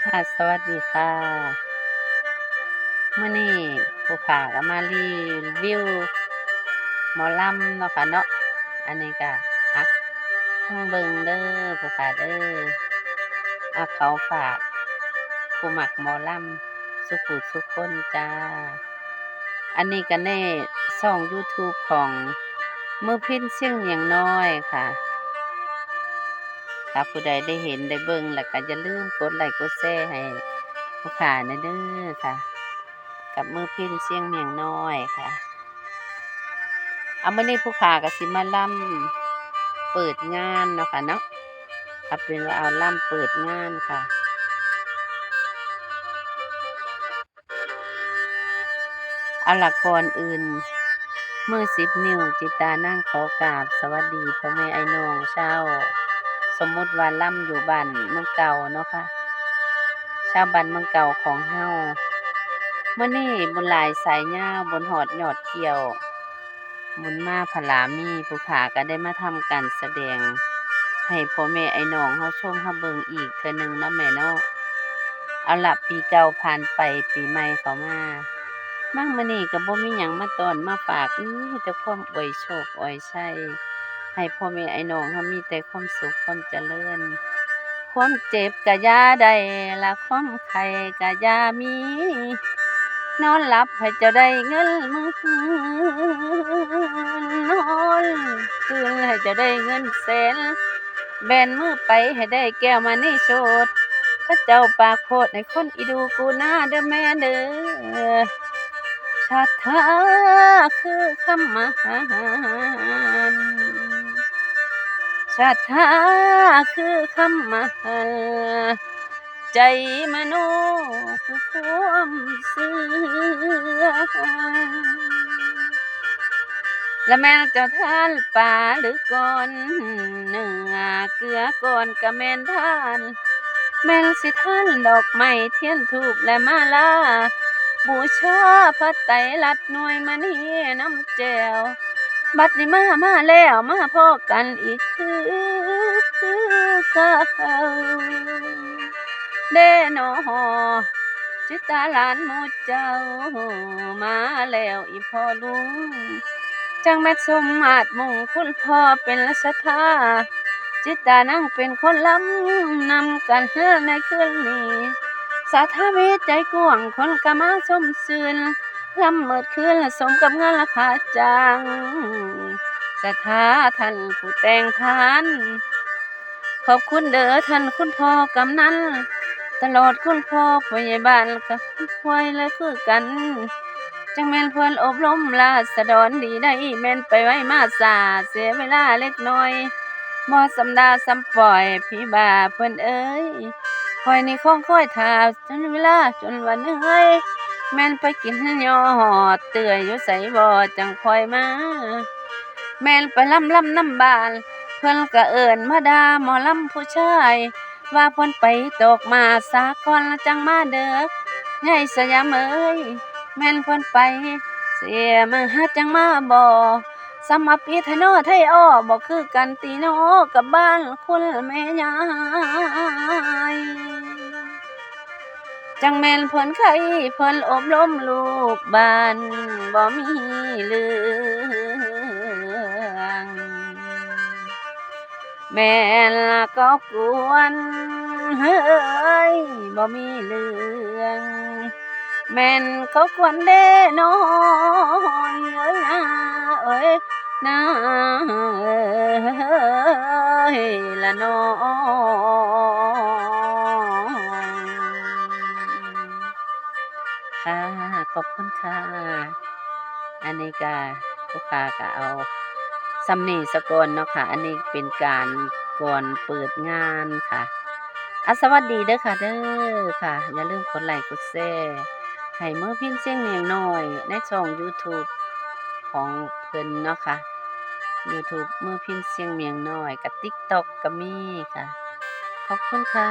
ค่ะสวัสดีค่ะเมื่อนี้ผู้ขาก็มารีวิวหมอลำเนาะค่ะเนาะอันนี้ก็อักฟังเบิงเด้อผู้ขาเด้อเขาฝากผู้มักหมอลำสุขุสุขคนจ้าอันนี้ก็ในช่องยูทูบของมือพินเสียงเมียงน้อยค่ะถ้าผู้ใดได้เห็นได้เบิ่งแล้วก็อย่าลืมกดไลค์กดแชร์ให้ผู้ขาเด้อค่ะ กับมือพินเสียงเมียงน้อยค่ะมื้อนี้ผู้ขาก็สิมาล่ำเปิดงานเนาะค่ะเนาะเอาเป็นว่าเอาล่ำเปิดงานค่ะเอาล่ะก่อนอื่นมือ10 นิ้วจิตานั่งขอกราบสวัสดีพ่อแม่ไอ้น้องชาวสมมุติว่าล่ำอยู่บ้านเมืองเก่าเนาะค่ะชาวบ้านเมืองเก่าของเฮามื้อนี้บุญหลายสายยาวบุญฮอดยอดเกี่ยวบุญมาผลามีผู้ขาก็ได้มาทำการแสดง ให้พ่อแม่ไอ้น้องเฮาชมเฮาเบิ่งอีกเทื่อหนึ่งเนาะแม่เนาะเอาล่ะปีเก่าผ่านไปปีใหม่เข้ามามื้อนี้ก็บ่มีหยังมาต้อนมาฝากมีแต่ความอวยโชคอวยชัยให้พ่อแม่ไอ้น้องเฮามีแต่ความสุขความเจริญความเจ็บก็อย่าได้ละความไข้ก็อย่ามีนอนหลับให้เจ้าได้เงินมื้อคืนนอนตื่นให้เจ้าได้เงินแสน แบนมือไปให้ได้แก้วมานี่โชดถ้าเจ้าปากโพดให้คนอีดูกูหน้าเด้อแม่เด้อชาติเธอคือคำมหันต์ชาติเธอคือคำมหันต์ใจมโนคือความเสื่อและแม่นเจ้าท่านป่าหรือก่อนเนื้อเกลือก่อนกะแม่นท่าน แม่นสิท่านดอกไม้เทียนธูปและมาลาบูชาพระไตรลัดหน่วยมณีน้ำแจ่วบัดนี้มาแล้วมาพอกันอีกคือเก่าเด้นอจิตาหลานหมู่เจ้ามาแล้วอีพ่อลุงจังแม่นสมมาตรมงคุณพ่อเป็นรัชทา จิตานั่งเป็นคนล้ำนำกันในคืนนี้สาธาวิใจกว้างคนกะมาชมซื่นลำเมิดคืนสมกับเงินราคาจังสถาท่านผู้แต่งทานขอบคุณเด้อท่านคุณพ่อกำนันตลอดคุณพ่อผู้ใหญ่บ้านกับป่วยเลยคือกันจังแม่นเพิ่นอบรมราษฎรดีได้แม่นไปไว้มาสาเสียเวลาเล็กน้อยบ่สำดาสำปล่อยพี่บ่าเพิ่นเอ้ยคอยนี่คงคอยท่าจนเวลาจนวันเหนื่อยแม่นไปกินยอดเตื่อยอยู่ไสบ่จังคอยมาแม่นไปลำน้ำบานเพิ่นก็เอิ้นมาด่าหมอลำผู้ชายว่าเพิ่นไปตกมาสากลจังมาเด้อไงสยามเอ้ยแม่นเพิ่นไปเสียมาหาจังมาบ่สำหรับพี่ไทโนไทยอ้อบ่คือกันตีโนกับบ้านคุณแม่ยายจังแม่นเพิ่นไขเพิ่นอบรมลูกบ้านบ่มีเรื่องแม่นละก็กวนเฮ้ยบ่มีเรื่องแม่นเขากวนเด้น้อยเอ้ยนะเอ้ยนะเอ้ยละน้ค่ะขอบคุณค่ะอันนี้ก็ลูกค้าก็เอาซ้ำนี่สะก่อนเนาะค่ะอันนี้เป็นการก่อนเปิดงานค่ะสวัสดีเด้อค่ะเด้อค่ะอย่าลืมกดไลค์กดแชร์ให้มือพินเสียงเมียงน้อยในช่องยูทูบของเพิ่นเนาะค่ะยูทูบมือพินเสียงเมียงน้อยกับ TikTok ก็มีค่ะขอบคุณค่ะ